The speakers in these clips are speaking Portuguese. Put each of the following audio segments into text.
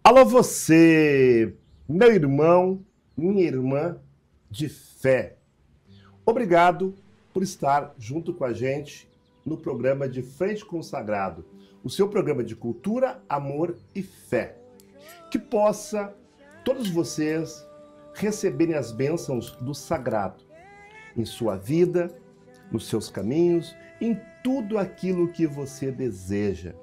Alô você, meu irmão, minha irmã de fé. Obrigado por estar junto com a gente no programa de Frente com o Sagrado, o seu programa de cultura, amor e fé. Que possa todos vocês receberem as bênçãos do sagrado em sua vida, nos seus caminhos, em tudo aquilo que você deseja.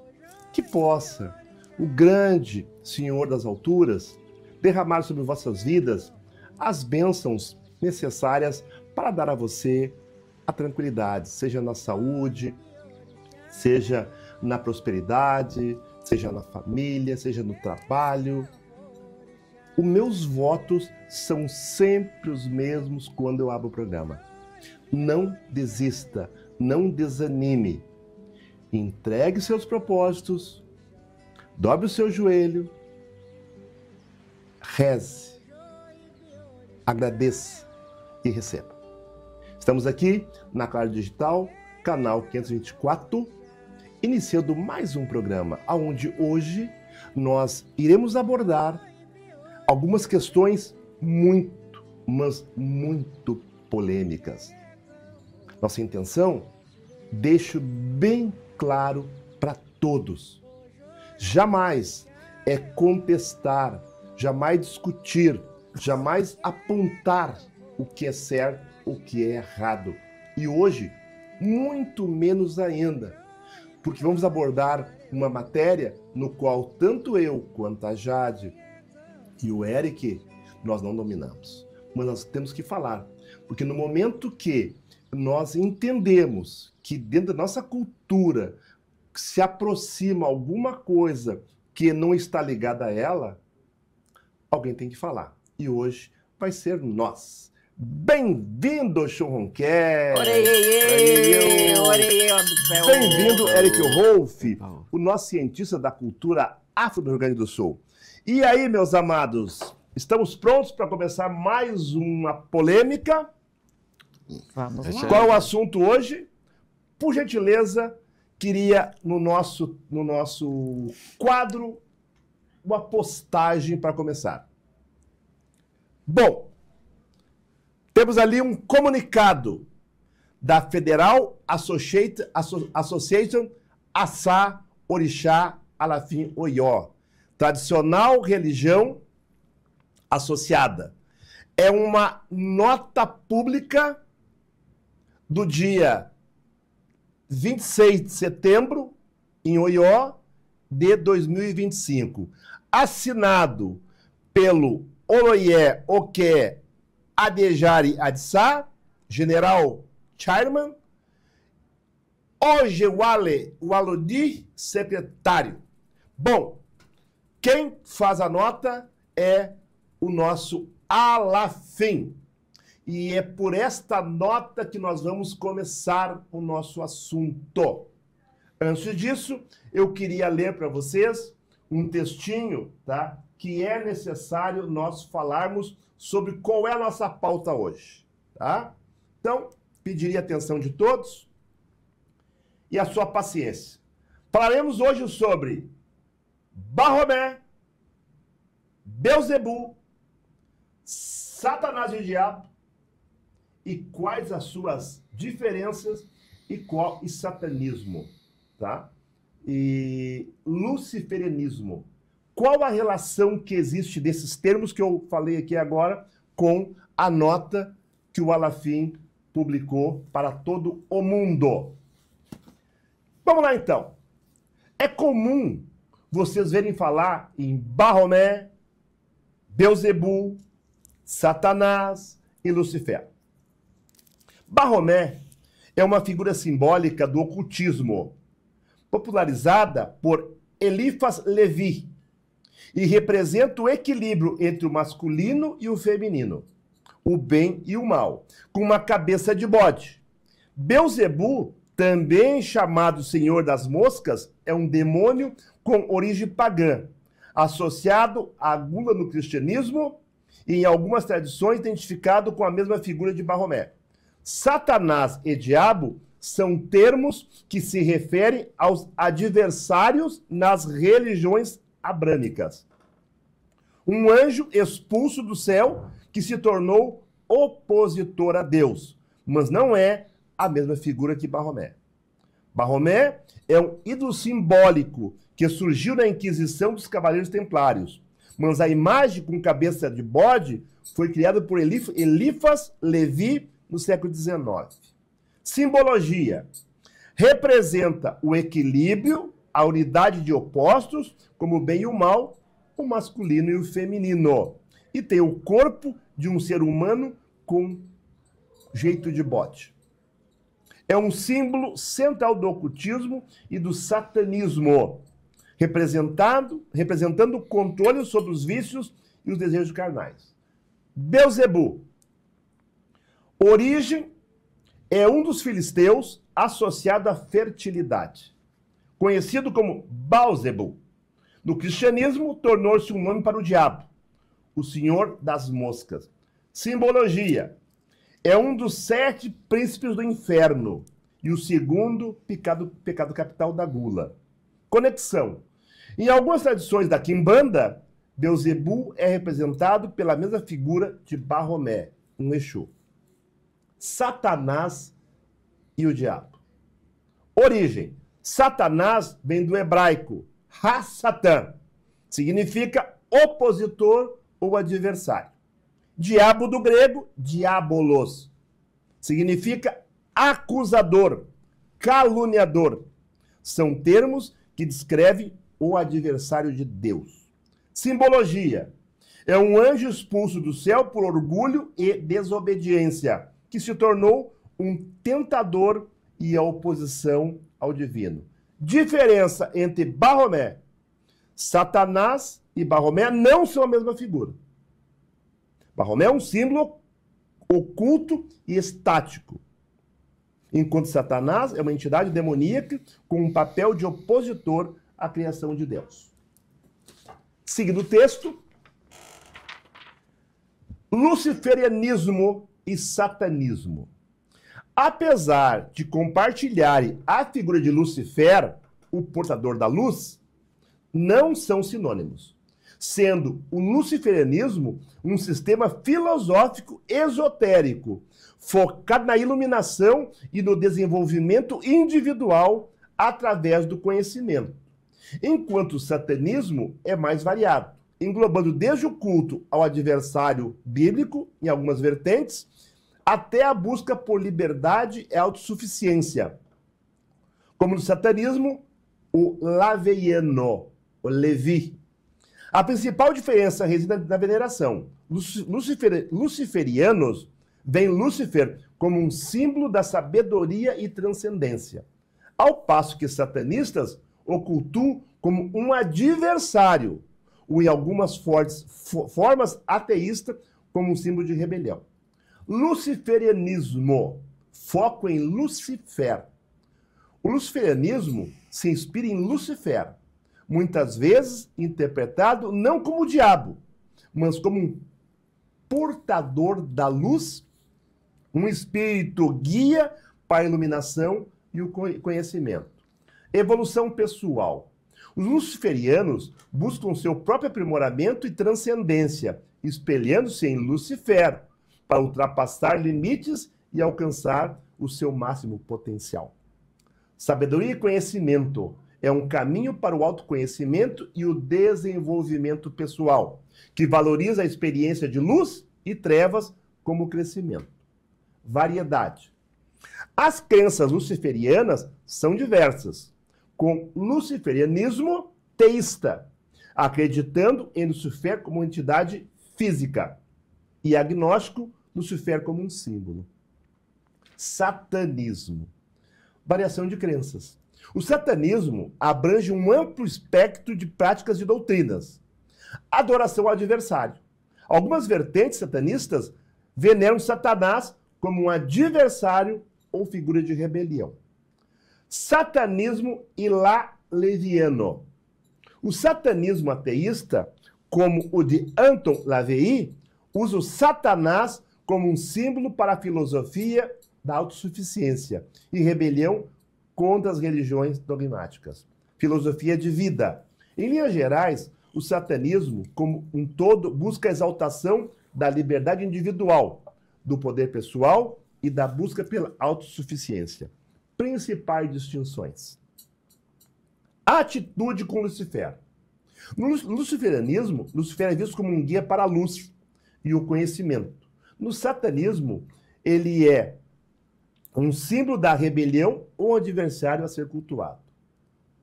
Que possa o grande Senhor das alturas derramar sobre vossas vidas as bênçãos necessárias para dar a você a tranquilidade, seja na saúde, seja na prosperidade, seja na família, seja no trabalho. Os meus votos são sempre os mesmos quando eu abro o programa. Não desista, não desanime. Entregue seus propósitos, dobre o seu joelho, reze, agradeça e receba. Estamos aqui na Claro Digital, canal 524, iniciando mais um programa, onde hoje nós iremos abordar algumas questões muito, mas muito polêmicas. Nossa intenção, deixo bem claro para todos, jamais é contestar, jamais discutir, jamais apontar o que é certo, o que é errado. E hoje, muito menos ainda, porque vamos abordar uma matéria no qual tanto eu quanto a Jade e o Eric, nós não dominamos. Mas nós temos que falar, porque no momento que nós entendemos que dentro da nossa cultura se aproxima alguma coisa que não está ligada a ela, alguém tem que falar. E hoje vai ser nós. Bem-vindo, Churronquer! Bem-vindo, Eric Rolfe, o nosso cientista da cultura afro do Rio Grande do Sul. E aí, meus amados, estamos prontos para começar mais uma polêmica? Vamos lá. Qual é o assunto hoje? Por gentileza, queria no nosso quadro uma postagem para começar. Bom, temos ali um comunicado da Federal Association Assá Orixá Alafim Oió, tradicional religião associada. É uma nota pública do dia 26 de setembro, em Oió, de 2025. Assinado pelo Oloyé Oké Adejari Adissá, General Chairman, Ojewale Walodi, secretário. Bom, quem faz a nota é o nosso Alafim. E é por esta nota que nós vamos começar o nosso assunto. Antes disso, eu queria ler para vocês um textinho, tá? Que é necessário nós falarmos sobre qual é a nossa pauta hoje, tá? Então, pediria a atenção de todos e a sua paciência. Falaremos hoje sobre Baphomet, Beelzebub, Satanás e o Diabo, e quais as suas diferenças e satanismo, tá? E luciferianismo. Qual a relação que existe desses termos que eu falei aqui agora com a nota que o Alafim publicou para todo o mundo? Vamos lá, então. É comum vocês verem falar em Baphomet, Beelzebub, Satanás e Lucifer. Baphomet é uma figura simbólica do ocultismo, popularizada por Eliphas Levi, e representa o equilíbrio entre o masculino e o feminino, o bem e o mal, com uma cabeça de bode. Beelzebub, também chamado Senhor das Moscas, é um demônio com origem pagã, associado à gula no cristianismo e em algumas tradições identificado com a mesma figura de Baphomet. Satanás e diabo são termos que se referem aos adversários nas religiões abrâmicas. um anjo expulso do céu que se tornou opositor a Deus, mas não é a mesma figura que Barromé. Barromé é um ídolo simbólico que surgiu na Inquisição dos Cavaleiros Templários, mas a imagem com cabeça de bode foi criada por Eliphas Levi no século XIX. Simbologia. Representa o equilíbrio, a unidade de opostos, como o bem e o mal, o masculino e o feminino. E tem o corpo de um ser humano com jeito de bode. É um símbolo central do ocultismo e do satanismo, representando o controle sobre os vícios e os desejos carnais. Belzebu. Origem é um dos filisteus associado à fertilidade, conhecido como Baalzebu. No cristianismo, tornou-se um nome para o diabo, o senhor das moscas. Simbologia. É um dos 7 príncipes do inferno e o segundo pecado capital da gula. Conexão. Em algumas tradições da Quimbanda, Belzebu é representado pela mesma figura de Barromé, um Exu. Satanás e o diabo. Origem. Satanás vem do hebraico Ha-Satã. Significa opositor ou adversário. Diabo do grego, diabolos. Significa acusador, caluniador. São termos que descrevem o adversário de Deus. Simbologia. É um anjo expulso do céu por orgulho e desobediência, que se tornou um tentador e a oposição ao divino. Diferença entre Barromé, Satanás e Barromé não são a mesma figura. Barromé é um símbolo oculto e estático, enquanto Satanás é uma entidade demoníaca com um papel de opositor à criação de Deus. Seguindo o texto, luciferianismo e satanismo. Apesar de compartilharem a figura de Lucifer, o portador da luz, não são sinônimos, sendo o luciferianismo um sistema filosófico esotérico, focado na iluminação e no desenvolvimento individual através do conhecimento, enquanto o satanismo é mais variado, englobando desde o culto ao adversário bíblico, em algumas vertentes, até a busca por liberdade e autossuficiência. Como no satanismo, o laveiano, o Levi. A principal diferença reside na veneração. Luciferianos veem Lúcifer como um símbolo da sabedoria e transcendência, ao passo que satanistas o cultuam como um adversário, ou em algumas formas ateístas, como um símbolo de rebelião. Luciferianismo, foco em Lucifer. O luciferianismo se inspira em Lucifer, muitas vezes interpretado não como o diabo, mas como um portador da luz, um espírito guia para a iluminação e o conhecimento. Evolução pessoal. Os luciferianos buscam seu próprio aprimoramento e transcendência, espelhando-se em Lucifer, para ultrapassar limites e alcançar o seu máximo potencial. Sabedoria e conhecimento é um caminho para o autoconhecimento e o desenvolvimento pessoal, que valoriza a experiência de luz e trevas como crescimento. Variedade. As crenças luciferianas são diversas, com luciferianismo teísta, acreditando em Lucifer como entidade física, e agnóstico, Lucifer como um símbolo. Satanismo. Variação de crenças. O satanismo abrange um amplo espectro de práticas e doutrinas. Adoração ao adversário. Algumas vertentes satanistas veneram Satanás como um adversário ou figura de rebelião. Satanismo ilaleviano. O satanismo ateísta, como o de Anton LaVey, usa o Satanás como um símbolo para a filosofia da autossuficiência e rebelião contra as religiões dogmáticas. Filosofia de vida. Em linhas gerais, o satanismo, como um todo, busca a exaltação da liberdade individual, do poder pessoal e da busca pela autossuficiência. Principais distinções. A atitude com Lucifer. No luciferianismo, Lucifer é visto como um guia para a luz e o conhecimento. No satanismo, ele é um símbolo da rebelião ou adversário a ser cultuado.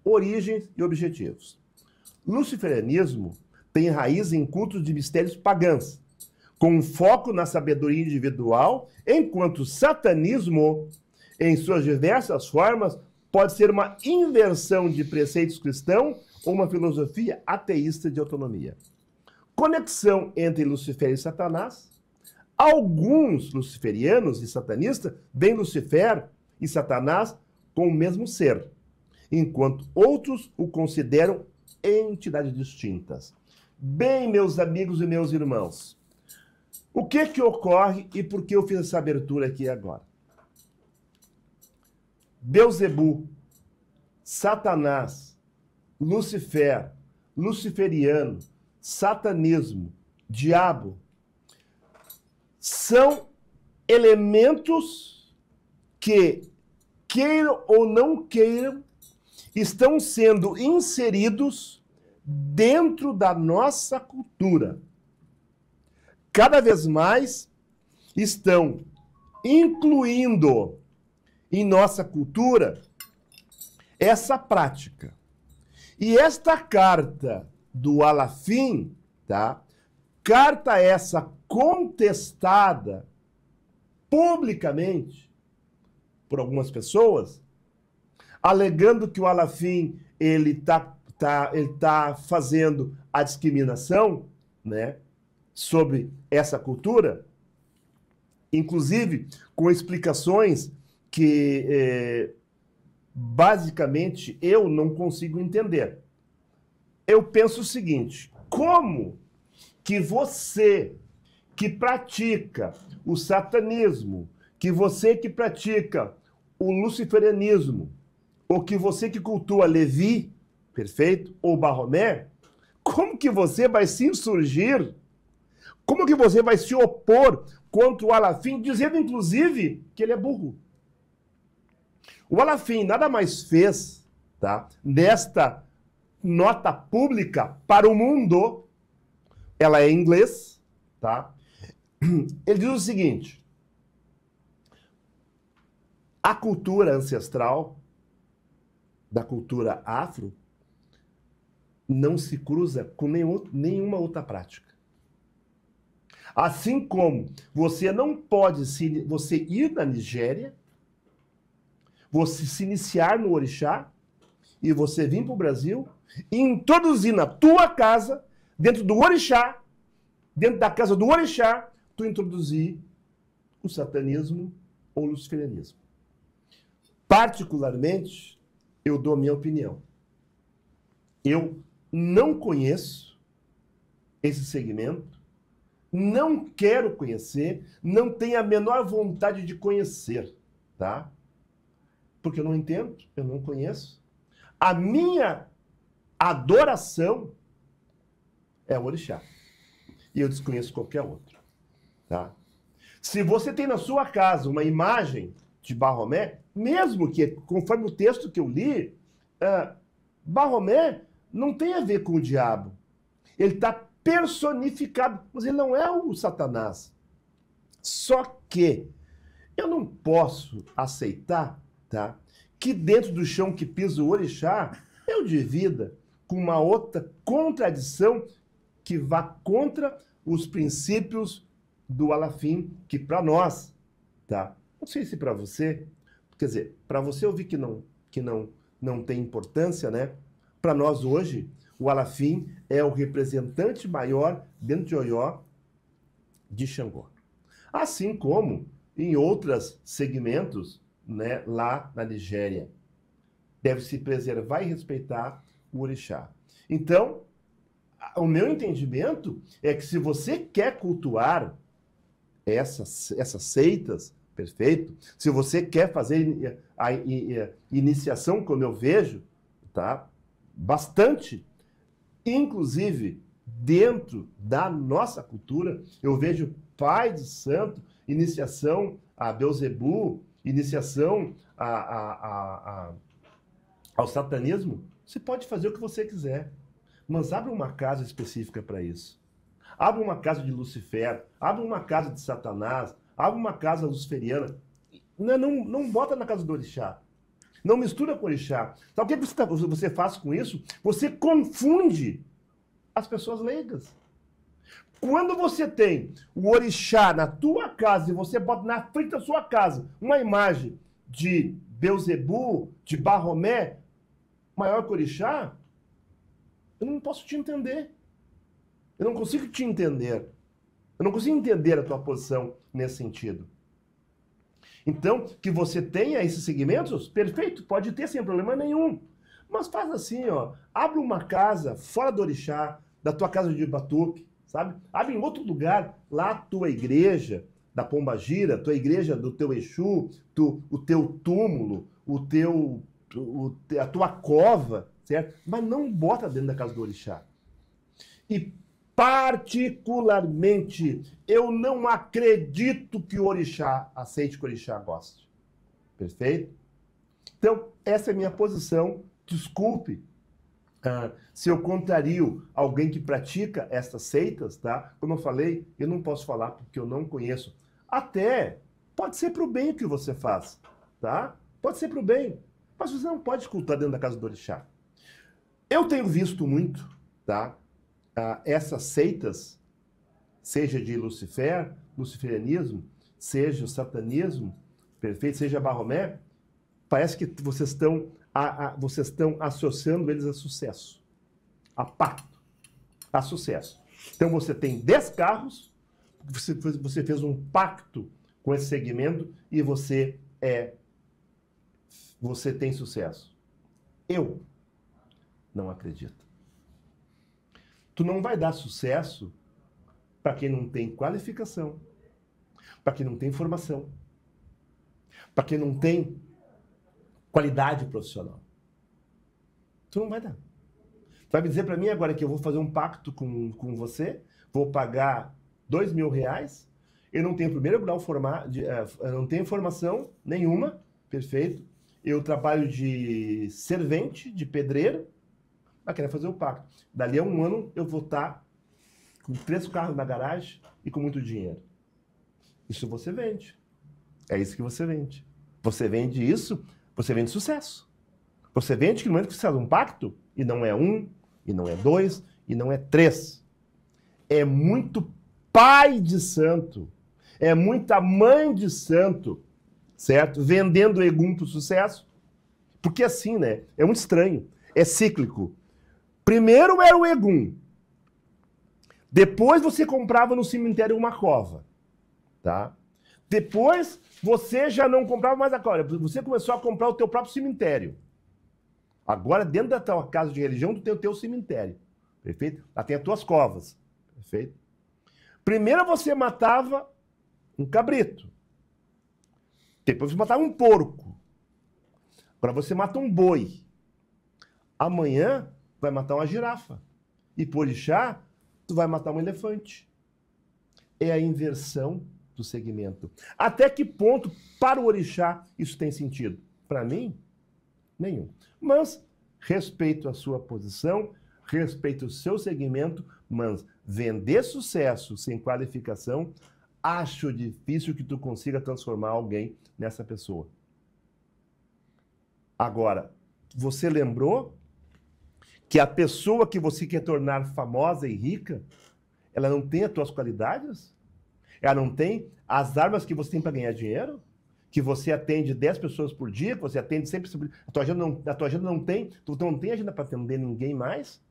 Origens e objetivos. Luciferianismo tem raiz em cultos de mistérios pagãos, com foco na sabedoria individual, enquanto o satanismo, em suas diversas formas, pode ser uma inversão de preceitos cristãos ou uma filosofia ateísta de autonomia. Conexão entre Lucifer e Satanás. Alguns luciferianos e satanistas veem Lucifer e Satanás com o mesmo ser, enquanto outros o consideram entidades distintas. Bem, meus amigos e meus irmãos, o que ocorre e por que eu fiz essa abertura aqui agora? Belzebu, Satanás, Lucifer, luciferiano, satanismo, diabo, são elementos que, queiram ou não queiram, estão sendo inseridos dentro da nossa cultura. Cada vez mais estão incluindo em nossa cultura essa prática. E esta carta do Alafim, tá? Carta essa contestada publicamente por algumas pessoas, alegando que o Alafim ele tá fazendo a discriminação, né, sobre essa cultura, inclusive com explicações que basicamente eu não consigo entender. Eu penso o seguinte: como que você que pratica o satanismo, que você que pratica o luciferianismo, ou que você que cultua Levi, perfeito, ou Barromé, como que você vai se insurgir? Como que você vai se opor contra o Alafim, dizendo inclusive que ele é burro? O Alafim nada mais fez, tá, nesta nota pública para o mundo, ela é em inglês, tá? Ele diz o seguinte: a cultura ancestral da cultura afro não se cruza com nenhuma outra prática. Assim como você não pode você ir na Nigéria, você se iniciar no orixá e você vir para o Brasil e introduzir na tua casa, dentro do orixá, dentro da casa do orixá, tu introduzir o satanismo ou o luciferianismo. Particularmente, eu dou a minha opinião. Eu não conheço esse segmento, não quero conhecer, não tenho a menor vontade de conhecer, tá? Porque eu não entendo, eu não conheço. A minha adoração é o orixá. E eu desconheço qualquer outro, tá? Se você tem na sua casa uma imagem de Barromé, mesmo que, conforme o texto que eu li, Barromé não tem a ver com o diabo. Ele está personificado, mas ele não é o Satanás. Só que eu não posso aceitar, tá, que dentro do chão que pisa o orixá, eu divida com uma outra contradição que vá contra os princípios do Alafim, que para nós, tá? Não sei se para você, quer dizer, para você eu vi que não tem importância, né? Para nós hoje, o Alafim é o representante maior dentro de Oió de Xangô. Assim como em outros segmentos, né, lá na Nigéria. Deve-se preservar e respeitar o orixá. Então, o meu entendimento é que se você quer cultuar essas seitas, perfeito? Se você quer fazer a iniciação, como eu vejo, tá? Bastante, Inclusive, dentro da nossa cultura, eu vejo pai de santo, iniciação a Beelzebu, iniciação ao satanismo. Você pode fazer o que você quiser, mas abre uma casa específica para isso. Abre uma casa de Lucifer, abre uma casa de Satanás, abre uma casa luciferiana. Não bota na casa do orixá. Não mistura com o orixá. Sabe o que você faz com isso? Você confunde as pessoas leigas. Quando você tem o orixá na tua casa e você bota na frente da sua casa uma imagem de Beelzebu, de Barromé, maior que o orixá, eu não posso te entender. Eu não consigo te entender. Eu não consigo entender a tua posição nesse sentido. Então, que você tenha esses segmentos, perfeito, pode ter sem problema nenhum. Mas faz assim, ó, abre uma casa fora do orixá, da tua casa de batuque, sabe? Abre em outro lugar, lá a tua igreja da Pombagira, tua igreja do teu Exu, o teu túmulo, a tua cova, certo? Mas não bota dentro da casa do orixá. E particularmente, eu não acredito que o orixá aceite que o orixá goste. Perfeito? Então, essa é a minha posição. Desculpe se eu contrario alguém que pratica estas seitas, tá? Como eu falei, eu não posso falar porque eu não conheço. Até pode ser para o bem o que você faz, tá? Pode ser para o bem. Mas você não pode escutar dentro da casa do orixá. Eu tenho visto muito, tá? Essas seitas, seja de Lucifer, luciferianismo, seja o satanismo, perfeito, seja Barromé, parece que vocês estão associando eles a sucesso, a pacto, a sucesso. Então você tem 10 carros, você fez um pacto com esse segmento e você tem sucesso. Eu não acredito. Tu não vai dar sucesso para quem não tem qualificação, para quem não tem formação, para quem não tem qualidade profissional. Tu não vai dar. Tu vai me dizer para mim agora que eu vou fazer um pacto com você, vou pagar R$2.000, eu não tenho primeiro grau eu não tenho formação nenhuma, perfeito, eu trabalho de servente, de pedreiro, mas quero fazer o pacto. Dali a um ano eu vou estar com 3 carros na garagem e com muito dinheiro. Isso você vende. É isso que você vende. Você vende isso, você vende sucesso. Você vende que no momento que você faz um pacto, e não é 1, e não é 2, e não é 3. É muito pai de santo. É muita mãe de santo, certo? Vendendo o egum para o sucesso. Porque assim, né? É muito estranho. É cíclico. Primeiro era o egum. Depois você comprava no cemitério uma cova. Tá? Depois você já não comprava mais a cova. Você começou a comprar o teu próprio cemitério. Agora, dentro da tua casa de religião, tu tem o teu cemitério. Perfeito? Lá tem as tuas covas. Perfeito? Primeiro você matava um cabrito. Depois você matava um porco. Agora você mata um boi. Amanhã vai matar uma girafa. E por orixá, tu vai matar um elefante. É a inversão do segmento. Até que ponto, para o orixá, isso tem sentido? Para mim, nenhum. Mas respeito a sua posição, respeito o seu segmento, mas vender sucesso sem qualificação, acho difícil que tu consiga transformar alguém nessa pessoa. Agora, você lembrou que a pessoa que você quer tornar famosa e rica, ela não tem as tuas qualidades? Ela não tem as armas que você tem para ganhar dinheiro? Que você atende 10 pessoas por dia, que você atende sempre... A tua agenda não tem... Tu não tem agenda para atender ninguém mais?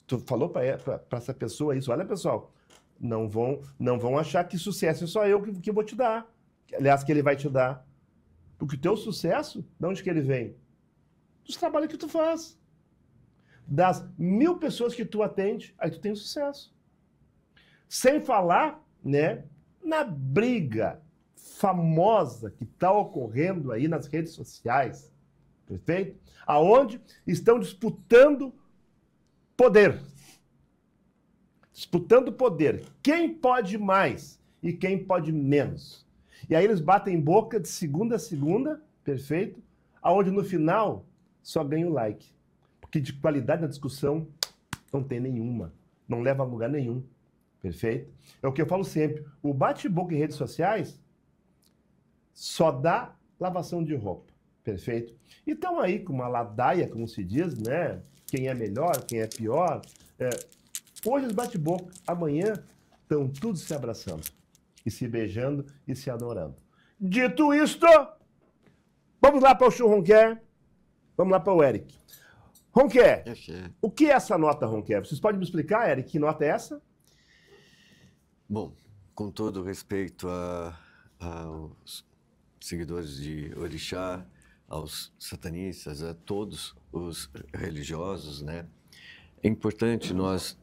Tu falou para essa pessoa isso. Olha, pessoal, não vão achar que sucesso é só eu que vou te dar. Aliás, que ele vai te dar. Porque o teu sucesso, de onde que ele vem? Dos trabalhos que tu faz. Das 1000 pessoas que tu atende, aí tu tem sucesso. Sem falar, né, na briga famosa que está ocorrendo aí nas redes sociais, perfeito? Aonde estão disputando poder. Disputando poder. Quem pode mais e quem pode menos. E aí eles batem boca de segunda a segunda, perfeito, aonde no final só ganha o like. Porque de qualidade na discussão não tem nenhuma. Não leva a lugar nenhum. Perfeito? É o que eu falo sempre. O bate-boca em redes sociais só dá lavação de roupa. Perfeito? E estão aí com uma ladaia, como se diz, né? Quem é melhor, quem é pior. Hoje eles bate-boca, amanhã estão todos se abraçando, e se beijando e se adorando. Dito isto, vamos lá para o Chu Ronquer, vamos lá para o Eric. Ronquer, o que é essa nota, Ronquer? Vocês podem me explicar, Eric, que nota é essa? Bom, com todo respeito aos seguidores de Orixá, aos satanistas, a todos os religiosos, né? É importante nós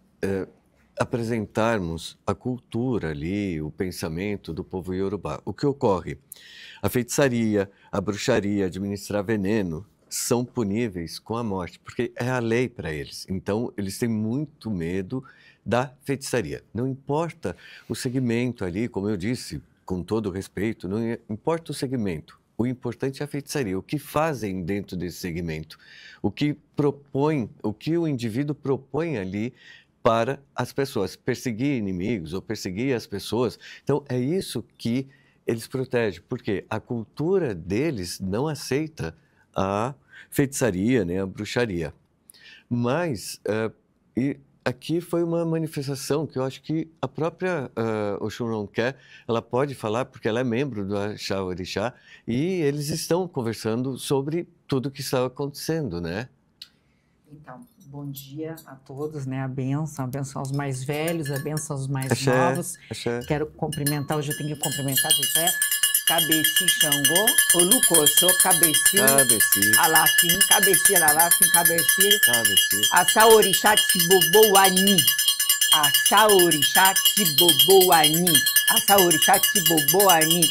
apresentarmos a cultura ali, o pensamento do povo iorubá. O que ocorre? A feitiçaria, a bruxaria, administrar veneno são puníveis com a morte, porque é a lei para eles. Então, eles têm muito medo da feitiçaria. Não importa o segmento ali, como eu disse, com todo respeito, não importa o segmento. O importante é a feitiçaria, o que fazem dentro desse segmento, o que o indivíduo propõe ali para as pessoas, perseguir inimigos ou perseguir as pessoas. Então, é isso que eles protegem, porque a cultura deles não aceita a feitiçaria, né, a bruxaria. Mas, aqui foi uma manifestação que eu acho que a própria Oxum Ronquer, ela pode falar, porque ela é membro do Axá Orixá, e eles estão conversando sobre tudo o que estava acontecendo, né? Então, bom dia a todos, né? A benção aos mais velhos, a benção aos mais novos. Quero cumprimentar, hoje eu tenho que cumprimentar de pé. Cabeci Xangô, Olucoso, Cabeci, Alafim, Cabeci, Alafim, Cabeci, Axá Orixá Tiboboani, Axá Orixá Tiboboani, Axá Orixá Tiboboani,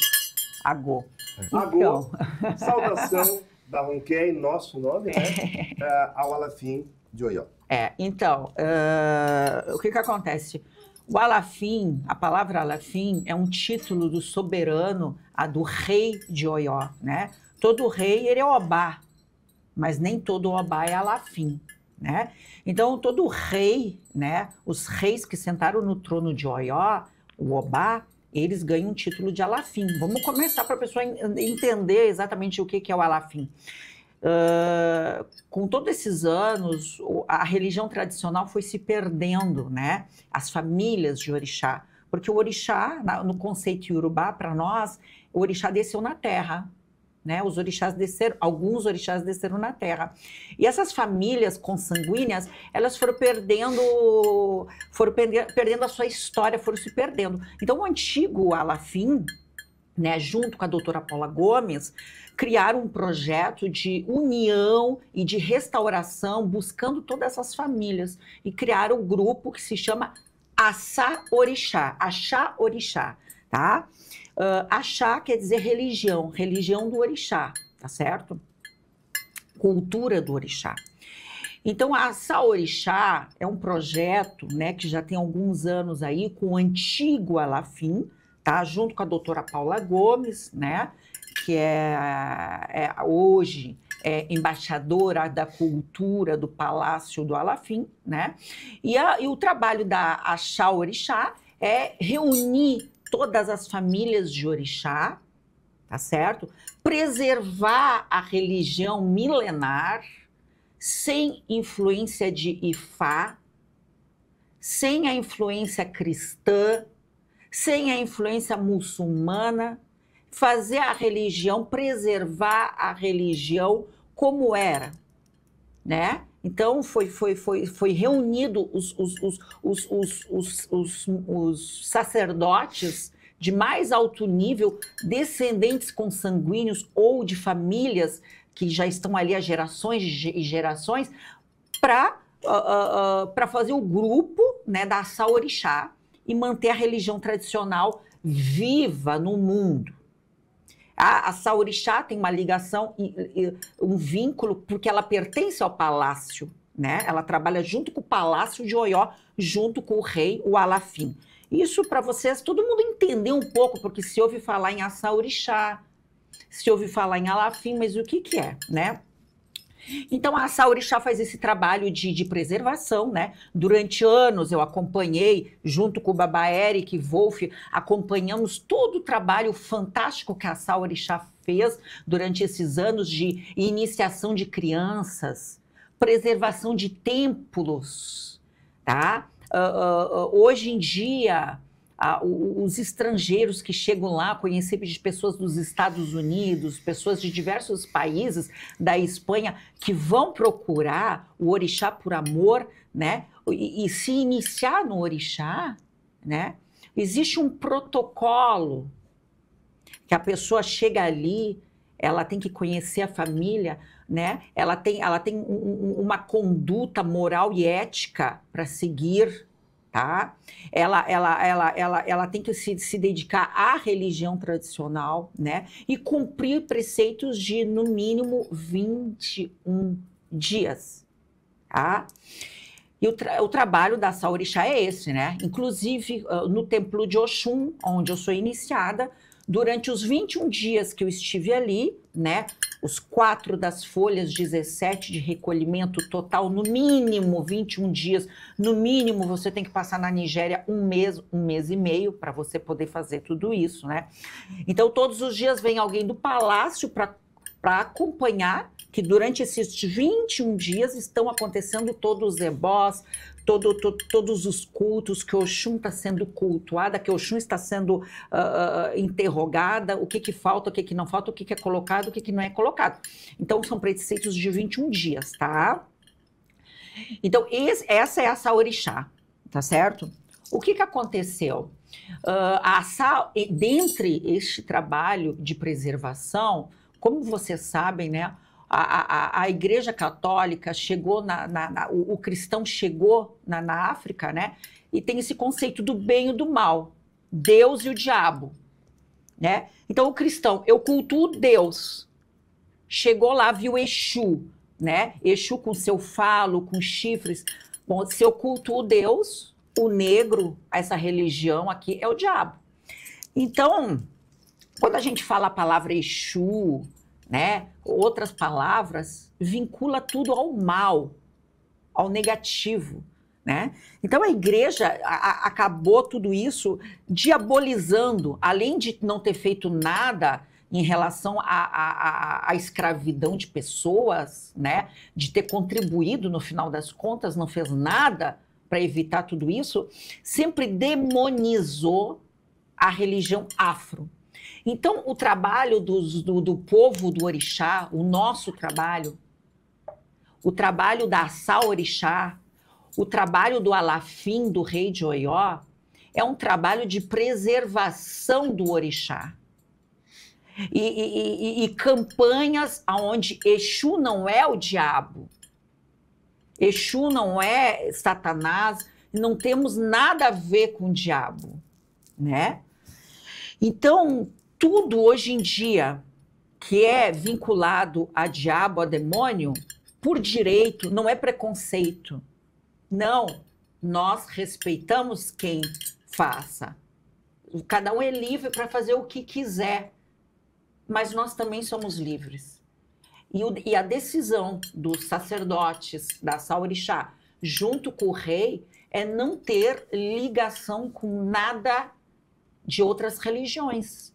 Agô. Agô, saudação da Ronquer em nosso nome, né? Ao Alafim de Oió. Então, o que acontece? O Alafim, a palavra Alafim é um título do soberano, do rei de Oió, né? Todo rei, ele é Obá, mas nem todo Obá é Alafim, né? Então, todo rei, né? Os reis que sentaram no trono de Oió, o Obá, eles ganham um título de Alafim. Vamos começar para a pessoa entender exatamente o que é o Alafim. Com todos esses anos, a religião tradicional foi se perdendo, né? As famílias de orixá, porque o orixá, no conceito iorubá, para nós, o orixá desceu na terra, né? Os orixás desceram, alguns orixás desceram na terra. E essas famílias consanguíneas, elas foram perdendo a sua história, foram se perdendo. Então, o antigo Alafim, né, junto com a doutora Paula Gomes, criaram um projeto de união e de restauração, buscando todas essas famílias. E criaram um grupo que se chama Axá Orixá, tá? Axá quer dizer religião, religião do orixá, tá certo? Cultura do orixá. Então, a Axá Orixá é um projeto, né, que já tem alguns anos aí, com o antigo Alafim, tá? Junto com a doutora Paula Gomes, né? Que hoje é embaixadora da cultura do Palácio do Alafim, né? E o trabalho da Axá Orixá é reunir todas as famílias de orixá, tá certo? Preservar a religião milenar, sem influência de Ifá, sem a influência cristã, sem a influência muçulmana, fazer a religião, preservar a religião como era, né? Então, foi reunido os sacerdotes de mais alto nível, descendentes consanguíneos ou de famílias que já estão ali há gerações e gerações, para fazer o grupo, né, da Axá Orixá e manter a religião tradicional viva no mundo. A Axá Orixá tem uma ligação, um vínculo, porque ela pertence ao palácio, né? Ela trabalha junto com o Palácio de Oió, junto com o rei, o Alafim. Isso para vocês, todo mundo entender um pouco, porque se ouve falar em Assá-orixá, se ouve falar em Alafim, mas o que que é, né? Então, a Assá-orixá faz esse trabalho de preservação, né? Durante anos eu acompanhei, junto com o Babá Eric e Wolf, acompanhamos todo o trabalho fantástico que a Assá-orixá fez durante esses anos de iniciação de crianças, preservação de templos, tá? Hoje em dia, os estrangeiros que chegam lá, conhecer de pessoas dos Estados Unidos, pessoas de diversos países da Espanha, que vão procurar o orixá por amor, né? E se iniciar no orixá, né? Existe um protocolo que a pessoa chega ali, ela tem que conhecer a família, né? Ela tem uma conduta moral e ética para seguir, tá? Ela tem que se dedicar à religião tradicional, né? E cumprir preceitos de, no mínimo, 21 dias, tá? E o trabalho da Assá-orixá é esse, né? Inclusive, no templo de Oxum, onde eu sou iniciada, durante os 21 dias que eu estive ali, né? Os 4 das folhas, 17 de recolhimento total, no mínimo 21 dias, no mínimo você tem que passar na Nigéria um mês e meio para você poder fazer tudo isso, né? Então todos os dias vem alguém do palácio para acompanhar que durante esses 21 dias estão acontecendo todos os ebós, todos os cultos, que Oxum está sendo cultuada, que Oxum está sendo interrogada, o que falta, o que não falta, o que é colocado, o que não é colocado. Então, são preceitos de 21 dias, tá? Então, essa é a Assá-orixá, tá certo? O que aconteceu? A Assá, dentre este trabalho de preservação, como vocês sabem, né? A Igreja Católica chegou, o cristão chegou na África, né? E tem esse conceito do bem e do mal, Deus e o diabo, né? Então o cristão, eu cultuo Deus, chegou lá, viu Exu, né? Exu com seu falo, com chifres. Bom, se eu cultuo Deus, o negro, essa religião aqui, é o diabo. Então, quando a gente fala a palavra Exu, né, outras palavras, vincula tudo ao mal, ao negativo, né? Então a igreja acabou tudo isso diabolizando, além de não ter feito nada em relação à escravidão de pessoas, né, de ter contribuído, no final das contas, não fez nada para evitar tudo isso, sempre demonizou a religião afro. Então, o trabalho do povo do orixá, o nosso trabalho, o trabalho da Assá-orixá, o trabalho do Alafim, do rei de Oió, é um trabalho de preservação do orixá. E campanhas onde Exu não é o diabo, Exu não é Satanás, não temos nada a ver com o diabo, né? Então, tudo hoje em dia que é vinculado a diabo, a demônio, por direito, não é preconceito. Não, nós respeitamos quem faça. Cada um é livre para fazer o que quiser, mas nós também somos livres. E a decisão dos sacerdotes da Assá-orixá, junto com o rei, é não ter ligação com nada de outras religiões,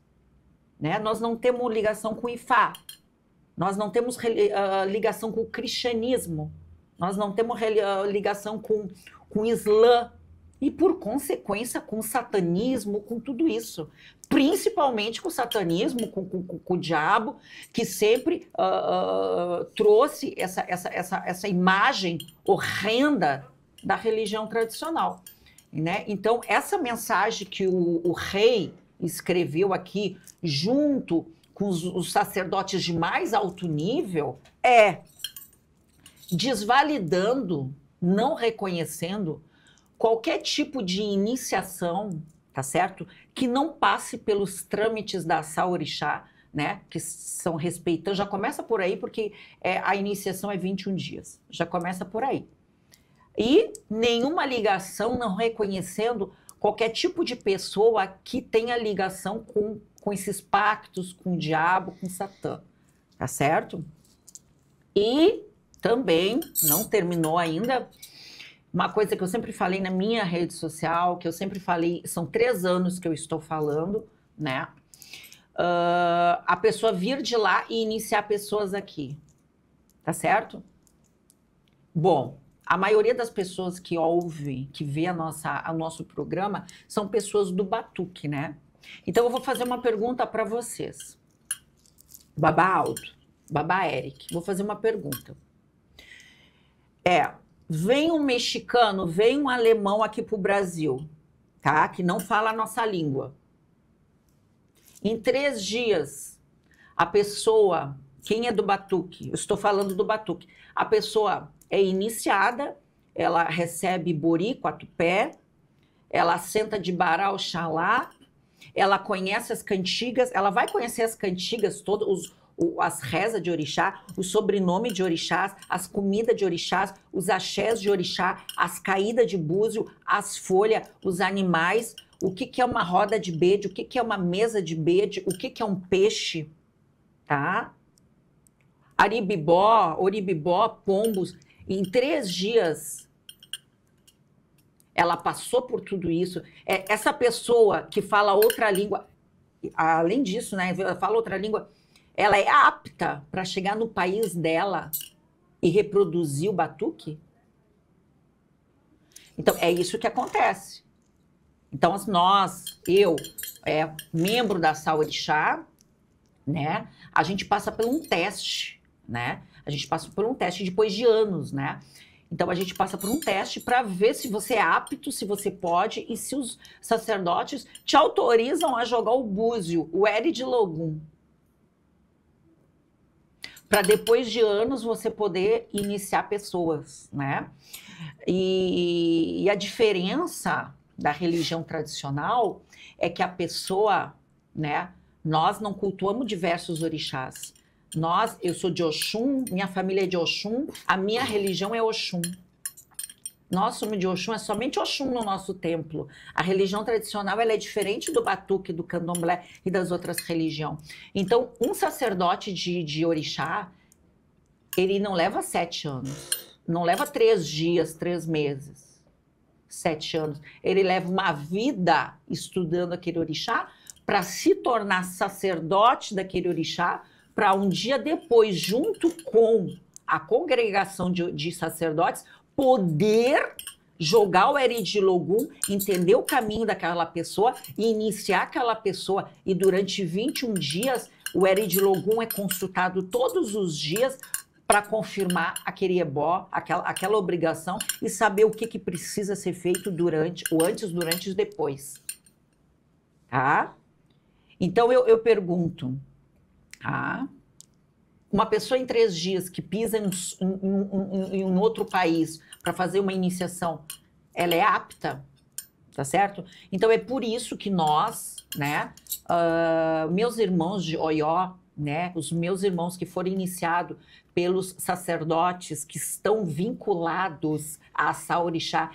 né? Nós não temos ligação com o Ifá, nós não temos ligação com o cristianismo, nós não temos ligação com o Islã e, por consequência, com o satanismo, com tudo isso. Principalmente com o satanismo, com o diabo, que sempre trouxe essa imagem horrenda da religião tradicional, né? Então, essa mensagem que o rei escreveu aqui, junto com os sacerdotes de mais alto nível, é desvalidando, não reconhecendo qualquer tipo de iniciação, tá certo? Que não passe pelos trâmites da Assá-orixá, né, que são respeitando, já começa por aí, porque a iniciação é 21 dias, já começa por aí. E nenhuma ligação, não reconhecendo qualquer tipo de pessoa que tenha ligação com esses pactos, com o diabo, com Satã, tá certo? E também, não terminou ainda, uma coisa que eu sempre falei na minha rede social, que eu sempre falei, são 3 anos que eu estou falando, né? A pessoa vir de lá e iniciar pessoas aqui, tá certo? Bom, a maioria das pessoas que ouvem, que vê o nosso programa, são pessoas do Batuque, né? Então eu vou fazer uma pergunta para vocês. Babá Aldo, Babá Eric, vou fazer uma pergunta. Vem um mexicano, vem um alemão aqui pro Brasil, tá? Que não fala a nossa língua. Em 3 dias, a pessoa, quem é do Batuque, eu estou falando do Batuque, a pessoa é iniciada, ela recebe bori, 4 pé, ela senta de bará, oxalá, ela conhece as cantigas, ela vai conhecer as cantigas todas, as rezas de orixá, o sobrenome de orixás, as comidas de orixás, os axés de orixá, as caídas de búzio, as folhas, os animais, o que é uma roda de bede, o que é uma mesa de bede, o que é um peixe, tá? Aribibó, oribibó, pombos. Em 3 dias, ela passou por tudo isso. Essa pessoa que fala outra língua, além disso, né, ela fala outra língua, ela é apta para chegar no país dela e reproduzir o batuque? Então, é isso que acontece. Então, eu, membro da Saorixá, né, a gente passa por um teste, né? A gente passa por um teste depois de anos, né? Então, a gente passa por um teste para ver se você é apto, se você pode e se os sacerdotes te autorizam a jogar o búzio, o Eri de Logum. Para depois de anos você poder iniciar pessoas, né? E a diferença da religião tradicional é que a pessoa, né? Nós não cultuamos diversos orixás. Eu sou de Oxum, minha família é de Oxum, a minha religião é Oxum. Nós somos de Oxum, é somente Oxum no nosso templo. A religião tradicional ela é diferente do batuque, do candomblé e das outras religiões. Então, um sacerdote de orixá, ele não leva 7 anos, não leva 3 dias, 3 meses, 7 anos. Ele leva uma vida estudando aquele orixá para se tornar sacerdote daquele orixá, para um dia depois, junto com a congregação de sacerdotes, poder jogar o Eri de Logum, entender o caminho daquela pessoa e iniciar aquela pessoa. E durante 21 dias, o Eri de Logum é consultado todos os dias para confirmar aquele ebó, aquela obrigação e saber o que precisa ser feito durante, o antes, durante e depois. Tá? Então, eu pergunto, tá? Uma pessoa em 3 dias que pisa em um outro país para fazer uma iniciação, ela é apta, tá certo? Então é por isso que nós, né, meus irmãos de Oió, né, os meus irmãos que foram iniciados pelos sacerdotes que estão vinculados a Saorixá,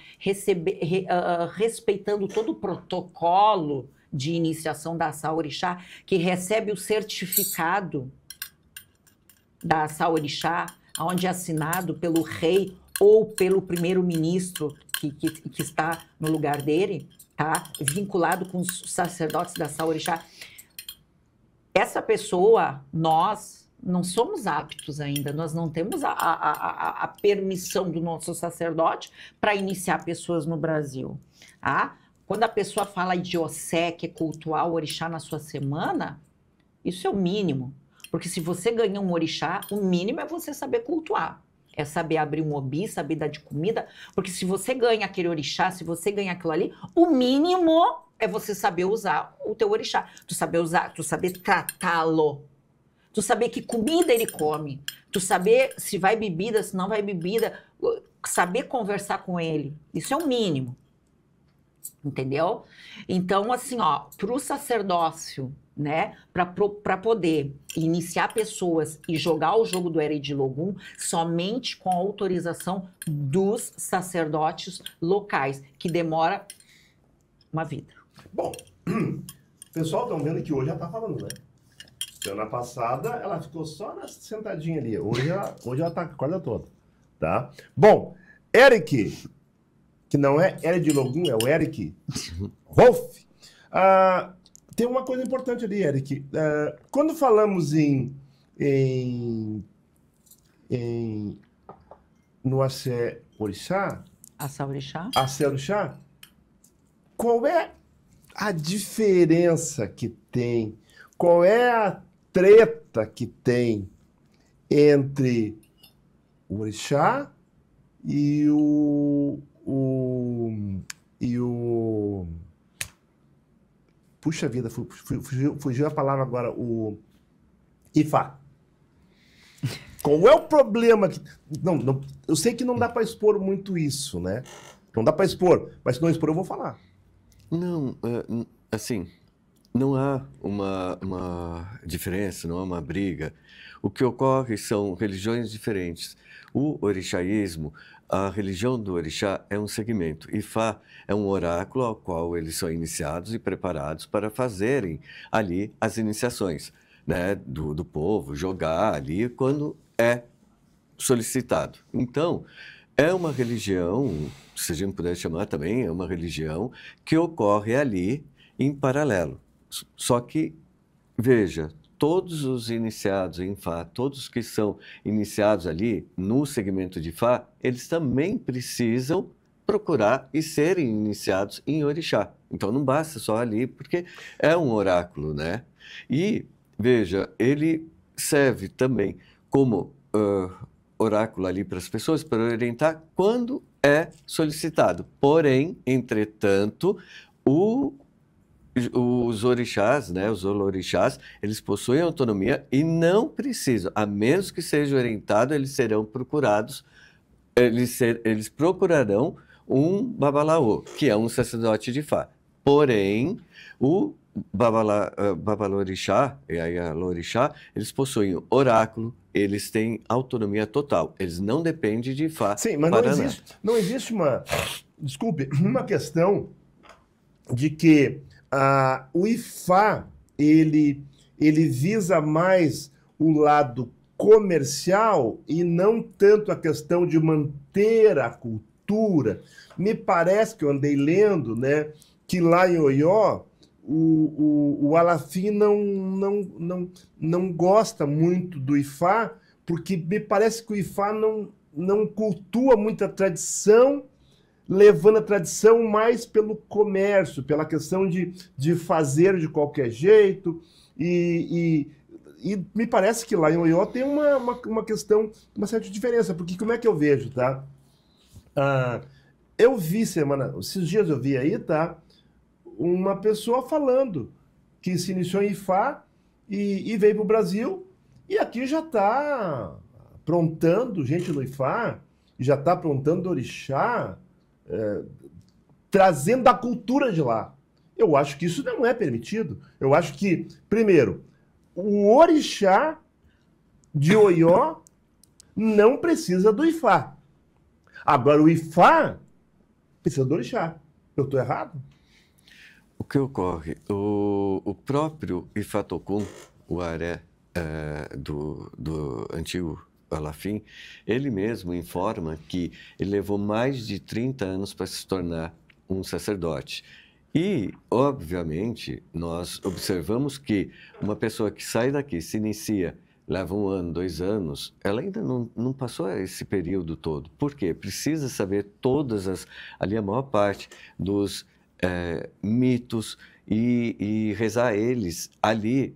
respeitando todo o protocolo de iniciação da Saorixá, que recebe o certificado da Saorixá, onde é assinado pelo rei ou pelo primeiro-ministro que está no lugar dele, tá? Vinculado com os sacerdotes da Saorixá. Essa pessoa, nós não somos aptos ainda, nós não temos a permissão do nosso sacerdote para iniciar pessoas no Brasil, tá? Quando a pessoa fala de Ossé, que é cultuar o orixá na sua semana, isso é o mínimo. Porque se você ganha um orixá, o mínimo é você saber cultuar. É saber abrir um obi, saber dar de comida. Porque se você ganha aquele orixá, se você ganha aquilo ali, o mínimo é você saber usar o teu orixá. Tu saber usar, tu saber tratá-lo. Tu saber que comida ele come. Tu saber se vai bebida, se não vai bebida. Saber conversar com ele. Isso é o mínimo. Entendeu? Então, assim, ó, para o sacerdócio, né, para poder iniciar pessoas e jogar o jogo do Ere de Logum, somente com a autorização dos sacerdotes locais, que demora uma vida. Bom, pessoal, estão vendo que hoje já tá falando, né? Semana passada ela ficou só sentadinha ali. Hoje ela tá com a corda toda, tá? Bom, Eric, que não é Ere de Logum, é o Eric Wolf. Tem uma coisa importante ali, Eric. Quando falamos no Axé Orixá, Axé Orixá, qual é a diferença que tem? Qual é a treta que tem entre o Orixá e o puxa vida, fugiu a palavra agora, o Ifá. Qual é o problema que não, eu sei que não dá para expor muito isso, né? Não dá para expor, mas se não expor eu vou falar. Não, assim, não há uma diferença, não há uma briga. O que ocorre são religiões diferentes. O orixaísmo, a religião do orixá é um segmento. Ifá é um oráculo ao qual eles são iniciados e preparados para fazerem ali as iniciações, né, do povo, jogar ali quando é solicitado. Então, é uma religião, se a gente puder chamar também, é uma religião que ocorre ali em paralelo. Só que, veja, todos os iniciados em Ifá, todos que são iniciados ali no segmento de Ifá, eles também precisam procurar e serem iniciados em Orixá. Então não basta só ali, porque é um oráculo, né? E, veja, ele serve também como oráculo ali para as pessoas, para orientar quando é solicitado. Porém, entretanto, os orixás, né, os olorixás, eles possuem autonomia e não precisam, a menos que seja orientado, eles serão procurados, eles procurarão um babalaô, que é um sacerdote de Ifá. Porém, o babalorixá e a lorixá, eles possuem oráculo, eles têm autonomia total, eles não dependem de Ifá. Sim, mas não existe uma questão de que o Ifá, ele visa mais o lado comercial e não tanto a questão de manter a cultura. Me parece que eu andei lendo, né, que lá em Oió, o Alafim não gosta muito do Ifá, porque me parece que o Ifá não cultua muita tradição, levando a tradição mais pelo comércio, pela questão de fazer de qualquer jeito. E me parece que lá em Oió tem uma questão, uma certa diferença, porque como é que eu vejo, tá? Eu vi esses dias eu vi aí, tá? Uma pessoa falando que se iniciou em Ifá e veio para o Brasil, e aqui já está aprontando gente no Ifá, já está aprontando orixá, trazendo a cultura de lá. Eu acho que isso não é permitido. Eu acho que, primeiro, o orixá de Oió não precisa do Ifá. Agora, o Ifá precisa do orixá. Eu estou errado? O que ocorre? O próprio Ifá Tocum, o Aré do antigo Alafim, ele mesmo informa que ele levou mais de 30 anos para se tornar um sacerdote. E, obviamente, nós observamos que uma pessoa que sai daqui, se inicia, leva 1 ano, 2 anos, ela ainda não passou esse período todo. Por quê? Precisa saber ali a maior parte dos mitos e rezar eles ali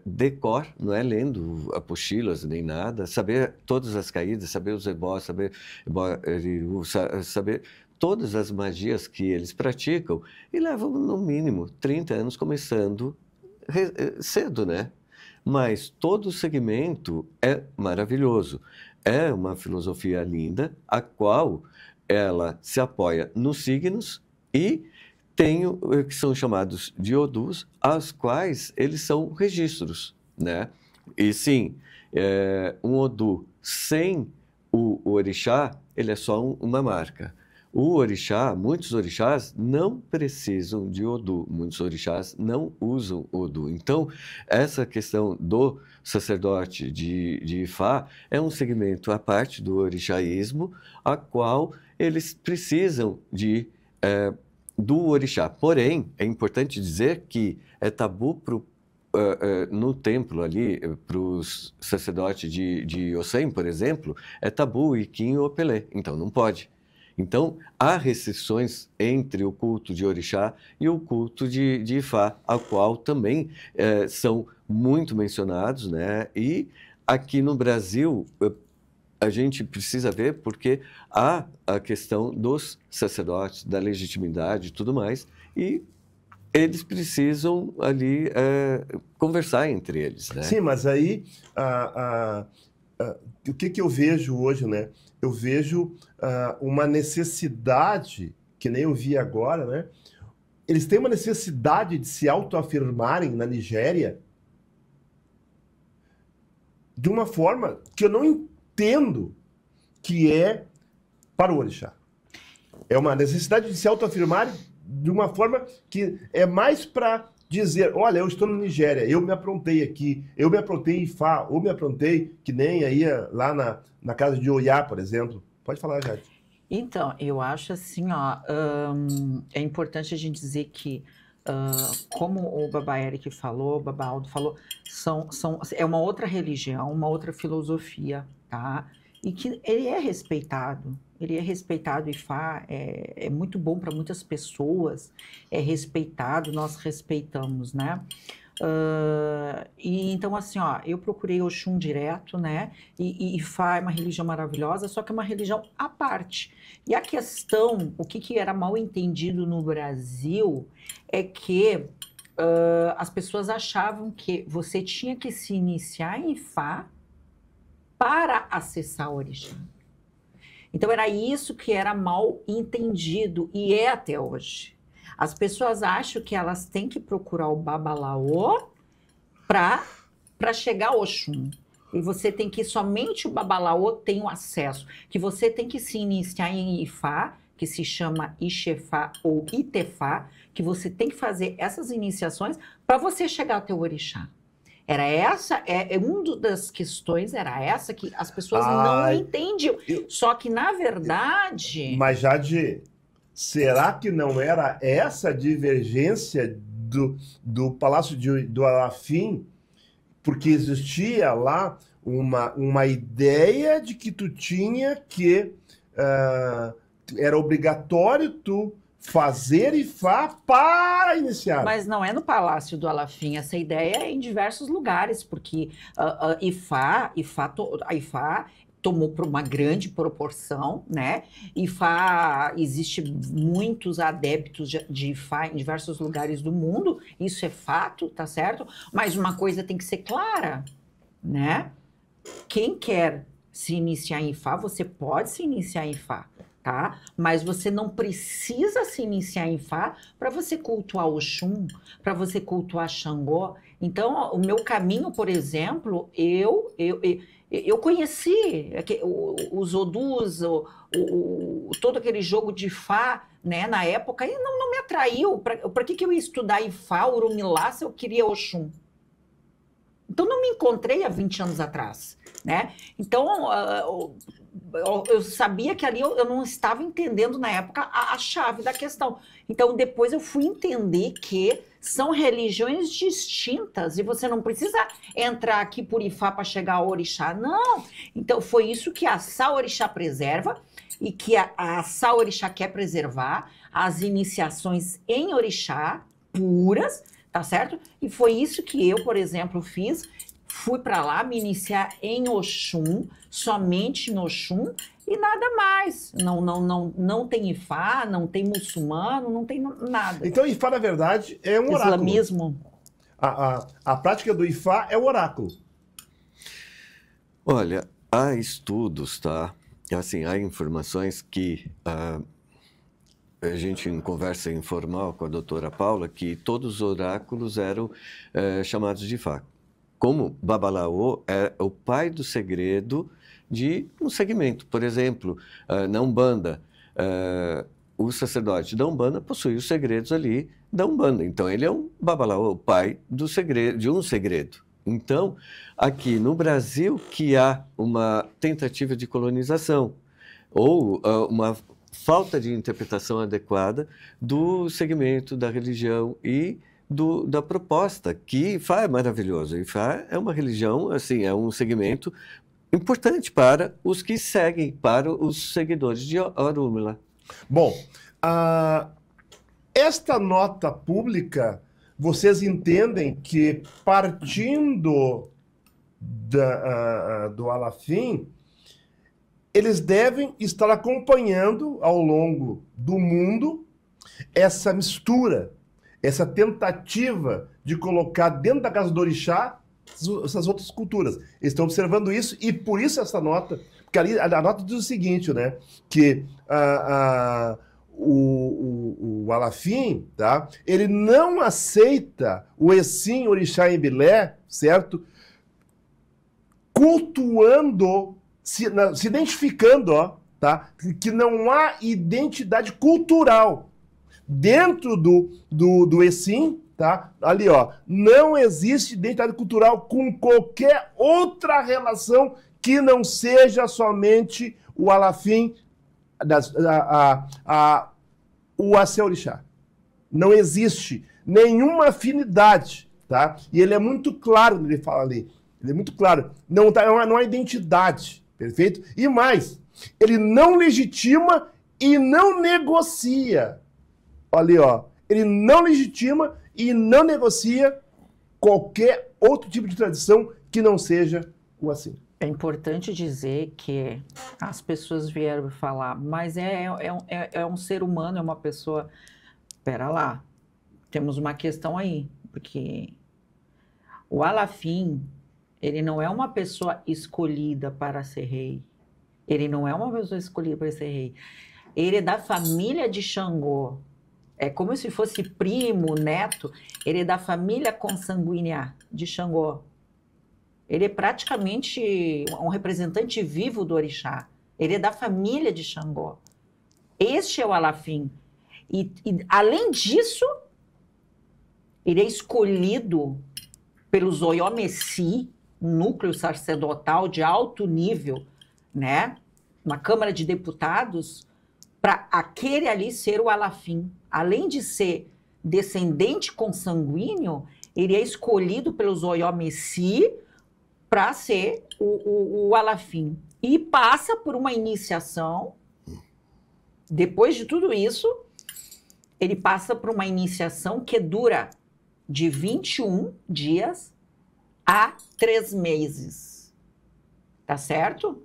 decor, não é lendo apostilas nem nada, saber todas as caídas, saber os ebós, saber todas as magias que eles praticam e levam no mínimo 30 anos começando cedo, né? Mas todo o segmento é maravilhoso, é uma filosofia linda, a qual ela se apoia nos signos e tem o que são chamados de odus, aos quais eles são registros, né? E sim, um odu sem o orixá, ele é só uma marca. O orixá, muitos orixás não precisam de odu, muitos orixás não usam odu. Então, essa questão do sacerdote de Ifá é um segmento à parte do orixaísmo, a qual eles precisam do orixá. Porém, é importante dizer que é tabu no templo ali, para os sacerdotes de Ossém, por exemplo, é tabu o Iquim ou o Opelê, então não pode. Então, há restrições entre o culto de orixá e o culto de Ifá, ao qual também são muito mencionados, né? E aqui no Brasil, a gente precisa ver porque há a questão dos sacerdotes, da legitimidade e tudo mais, e eles precisam ali conversar entre eles, né? Sim, mas aí o que eu vejo hoje, né? Eu vejo uma necessidade, que nem eu vi agora, né? Eles têm uma necessidade de se autoafirmarem na Nigéria de uma forma que eu não entendo que é para o orixá. É uma necessidade de se autoafirmarem de uma forma que é mais para dizer, olha, eu estou na Nigéria, eu me aprontei aqui, eu me aprontei em Ifá, ou me aprontei que nem aí lá na casa de Oiá, por exemplo. Pode falar, Jade. Então, eu acho assim, ó, é importante a gente dizer que, como o Babá Eric falou, o Babá Aldo falou, é uma outra religião, uma outra filosofia, tá? E que ele é respeitado. Ele é respeitado, Ifá é muito bom para muitas pessoas, é respeitado, nós respeitamos, né? E então, assim, ó, eu procurei Oxum direto, né? E Ifá é uma religião maravilhosa, só que é uma religião à parte. E a questão, o que era mal entendido no Brasil, é que as pessoas achavam que você tinha que se iniciar em Ifá para acessar o orixá. Então, era isso que era mal entendido, e é até hoje. As pessoas acham que elas têm que procurar o Babalaô para chegar ao Oxum. E você tem que, somente o Babalaô tem o acesso. Que você tem que se iniciar em Ifá, que se chama Ixefá ou Itefá, que você tem que fazer essas iniciações para você chegar até o orixá. Era essa, uma das questões era essa, que as pessoas não entendiam. Só que, na verdade... Mas, Jade, será que não era essa divergência do Palácio do Alafim? Porque existia lá uma ideia de que tu tinha que... era obrigatório tu fazer Ifá para iniciar. Mas não é no Palácio do Alafim, essa ideia é em diversos lugares, porque a Ifá tomou por uma grande proporção, né? Ifá, existe muitos adeptos de Ifá em diversos lugares do mundo, isso é fato, tá certo? Mas uma coisa tem que ser clara, né? Quem quer se iniciar em Ifá, você pode se iniciar em Ifá, tá? Mas você não precisa se iniciar em Ifá para você cultuar Oxum, para você cultuar Xangô. Então, o meu caminho, por exemplo, eu conheci os Odus, todo aquele jogo de Ifá, né, na época, e não me atraiu. Para que eu ia estudar Ifá, Urumilá, se eu queria Oxum? Então, não me encontrei há 20 anos atrás, né? Então, eu sabia que ali eu não estava entendendo na época a chave da questão. Então, depois eu fui entender que são religiões distintas e você não precisa entrar aqui por Ifá para chegar ao orixá, não. Então, foi isso que a Sá Orixá preserva e que a Sá Orixá quer preservar, as iniciações em orixá puras, tá certo? E foi isso que eu, por exemplo, fiz. Fui para lá me iniciar em Oxum, somente em Oxum, e nada mais. Não tem Ifá, não tem muçulmano, não tem nada. Então, Ifá, na verdade, é um oráculo. Islamismo. A prática do Ifá é o oráculo. Olha, há estudos, tá? Assim, há informações que a gente em conversa informal com a doutora Paula, que todos os oráculos eram chamados de Ifá. Como Babalaô é o pai do segredo de um segmento. Por exemplo, na Umbanda, o sacerdote da Umbanda possui os segredos ali da Umbanda. Então, ele é um Babalaô, o pai do segredo, de um segredo. Então, aqui no Brasil, que há uma tentativa de colonização ou uma falta de interpretação adequada do segmento da religião e da proposta, que Ifá é maravilhoso. Ifá é uma religião, assim, é um segmento importante para os que seguem, para os seguidores de Orunmila. Bom, esta nota pública, vocês entendem que partindo do Alafim, eles devem estar acompanhando ao longo do mundo essa mistura, essa tentativa de colocar dentro da casa do orixá essas outras culturas. Eles estão observando isso e por isso essa nota, porque ali a nota diz o seguinte, né, que o Alafim, tá, ele não aceita o Essim Orixá Embilé, certo, cultuando, se identificando, ó, tá, que não há identidade cultural dentro do Essim, tá? Ali, ó, não existe identidade cultural com qualquer outra relação que não seja somente o Alafim, o Acé Orixá. Não existe nenhuma afinidade, tá? E ele é muito claro quando ele fala ali. Ele é muito claro. Não há identidade, perfeito? E mais, ele não legitima e não negocia. Ali, ó. Ele não legitima e não negocia qualquer outro tipo de tradição que não seja o assim. É importante dizer que as pessoas vieram falar, mas é um ser humano, é uma pessoa... Pera lá, temos uma questão aí, porque o Alafim, ele não é uma pessoa escolhida para ser rei. Ele não é uma pessoa escolhida para ser rei. Ele é da família de Xangô. É como se fosse primo, neto. Ele é da família consanguínea de Xangô. Ele é praticamente um representante vivo do orixá. Ele é da família de Xangô. Este é o Alafim. E além disso, ele é escolhido pelos Oyomesi, um núcleo sacerdotal de alto nível, né? Uma Câmara de Deputados, para aquele ali ser o Alafim. Além de ser descendente consanguíneo, ele é escolhido pelos Oyomesi para ser o Alafim. E passa por uma iniciação. Depois de tudo isso, ele passa por uma iniciação que dura de 21 dias a 3 meses. Tá certo?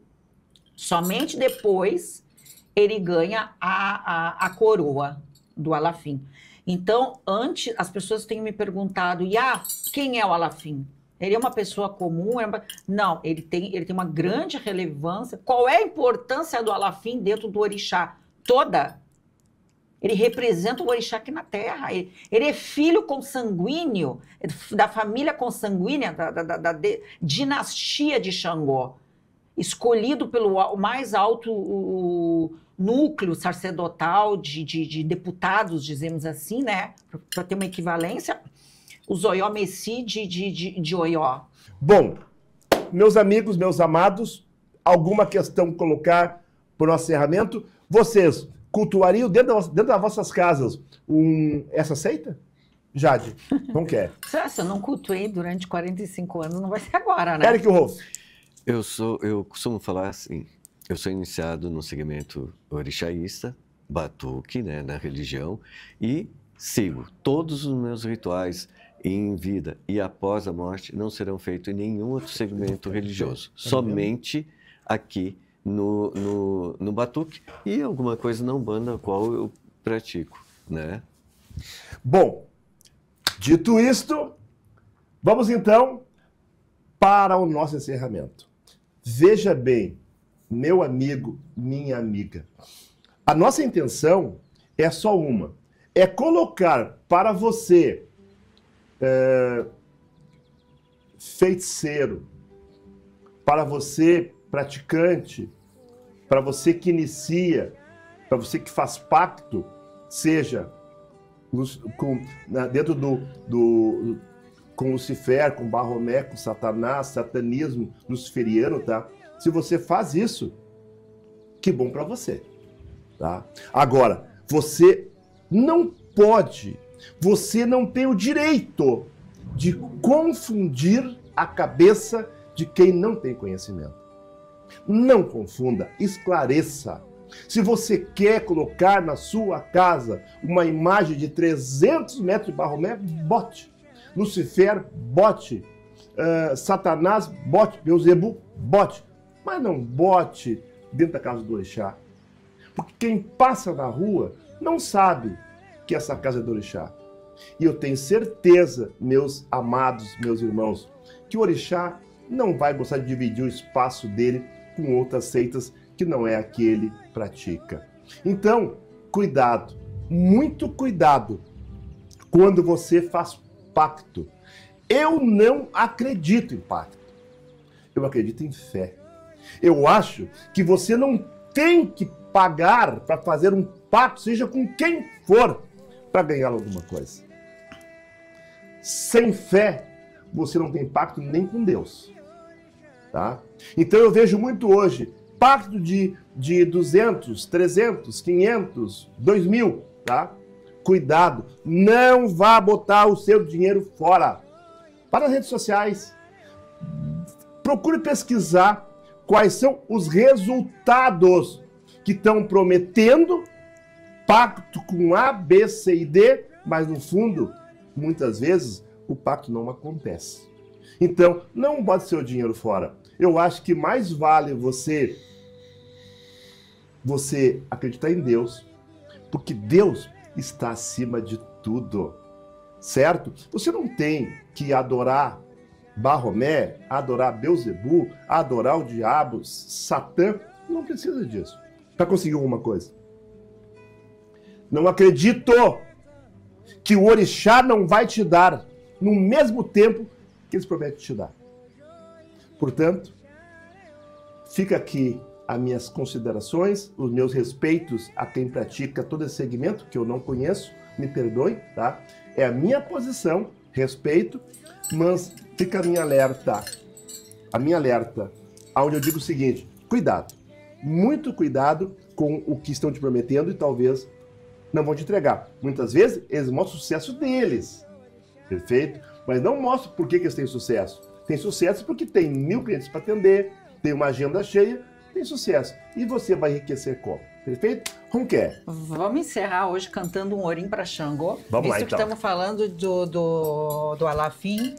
Somente depois ele ganha a coroa do Alafim. Então, antes, as pessoas têm me perguntado, quem é o Alafim? Ele é uma pessoa comum? Não, ele tem uma grande relevância. Qual é a importância do Alafim dentro do orixá? Toda. Ele representa o orixá aqui na Terra. Ele é filho consanguíneo, da família consanguínea, da dinastia de Xangô, escolhido pelo mais alto núcleo sacerdotal de deputados, dizemos assim, né? Para ter uma equivalência, os Oyomesi de Oió. Bom, meus amigos, meus amados, alguma questão colocar para o nosso encerramento? Vocês cultuariam dentro das vossas casas essa seita? Jade, não quer. Se eu não cultuei durante 45 anos, não vai ser agora, né? Eric Rolf. Eu costumo falar assim, eu sou iniciado no segmento orixaísta, batuque, né, na religião, e sigo todos os meus rituais em vida e após a morte não serão feitos em nenhum outro segmento religioso, somente aqui no batuque e alguma coisa na Umbanda a qual eu pratico, né? Bom, dito isto, vamos então para o nosso encerramento. Veja bem, meu amigo, minha amiga, a nossa intenção é só uma. É colocar para você, feiticeiro, para você praticante, para você que inicia, para você que faz pacto, seja dentro com Lucifer, com Barromé, com Satanás, satanismo luciferiano, tá? Se você faz isso, que bom para você, tá? Agora, você não pode, você não tem o direito de confundir a cabeça de quem não tem conhecimento. Não confunda, esclareça. Se você quer colocar na sua casa uma imagem de 300 metros de Barromé, bote. Lucifer, bote. Satanás, bote. Beelzebu, bote. Mas não bote dentro da casa do orixá. Porque quem passa na rua não sabe que essa casa é do orixá. E eu tenho certeza, meus amados, meus irmãos, que o orixá não vai gostar de dividir o espaço dele com outras seitas que não é a que ele pratica. Então, cuidado, muito cuidado quando você faz pacto. Eu não acredito em pacto. Eu acredito em fé. Eu acho que você não tem que pagar para fazer um pacto, seja com quem for, para ganhar alguma coisa. Sem fé, você não tem pacto nem com Deus. Tá? Então eu vejo muito hoje pacto de 200, 300, 500, 2.000, tá? Cuidado, não vá botar o seu dinheiro fora. Para as redes sociais, procure pesquisar quais são os resultados que estão prometendo pacto com A, B, C e D, mas no fundo, muitas vezes, o pacto não acontece. Então, não bote seu dinheiro fora. Eu acho que mais vale você acreditar em Deus, porque Deus está acima de tudo, certo? Você não tem que adorar Barromé, adorar Beelzebu, adorar o diabo, Satã, não precisa disso para conseguir alguma coisa. Não acredito que o orixá não vai te dar no mesmo tempo que eles prometem te dar. Portanto, fica aqui as minhas considerações, os meus respeitos a quem pratica todo esse segmento, que eu não conheço, me perdoe, tá? É a minha posição, respeito, mas fica a minha alerta, onde eu digo o seguinte, cuidado, muito cuidado com o que estão te prometendo e talvez não vão te entregar. Muitas vezes, eles mostram o sucesso deles, perfeito? Mas não mostram por que eles têm sucesso. Tem sucesso porque tem 1.000 clientes para atender, tem uma agenda cheia, tem sucesso. E você vai enriquecer como? Perfeito? Como que é? Vamos encerrar hoje cantando um orim para Xangô. Vamos lá, visto que então. estamos falando do Alafim.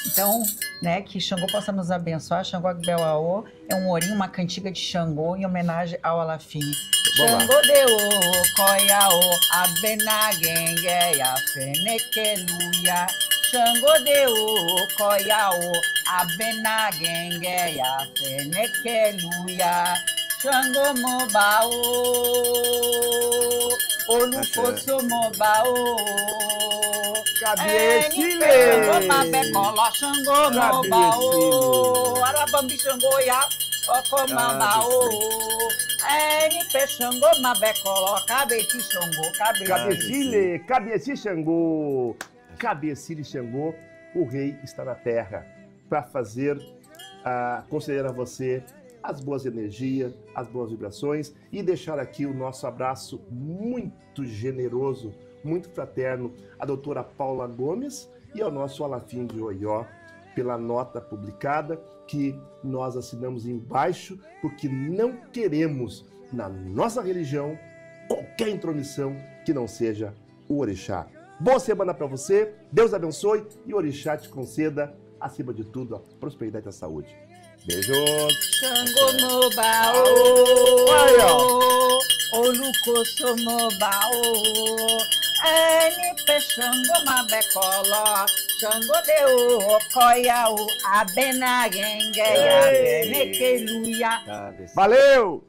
Então, né, que Xangô possa nos abençoar. Xangô Agbel-Aô é um orim, uma cantiga de Xangô em homenagem ao Alafim. Xangô deu, coiaô, abenagengue, afenekeluia. Xangô deu, coiaô, abenagengue, afenekeluia. Xangô mobaô, olufoso mobaô. Cabeçile! Xangô mabecolo, Xangô mobaô. Arabambi Xangô ya, ocomambaô. NP Xangô mabecolo, cabeci Xangô, Cabecile, Cabeci Xangô. Cabecile Xangô, o rei está na terra para fazer, conceder a você as boas energias, as boas vibrações e deixar aqui o nosso abraço muito generoso, muito fraterno à doutora Paula Gomes e ao nosso Alafim de Oió pela nota publicada que nós assinamos embaixo porque não queremos na nossa religião qualquer intromissão que não seja o orixá. Boa semana para você, Deus abençoe e o orixá te conceda, acima de tudo, a prosperidade e a saúde. Beijos! Xangô mobaô, olucoso mobaô. NP Xangô mabecolo, Xangô deu, coiaô, abenagengue, afenekeluia. Valeu!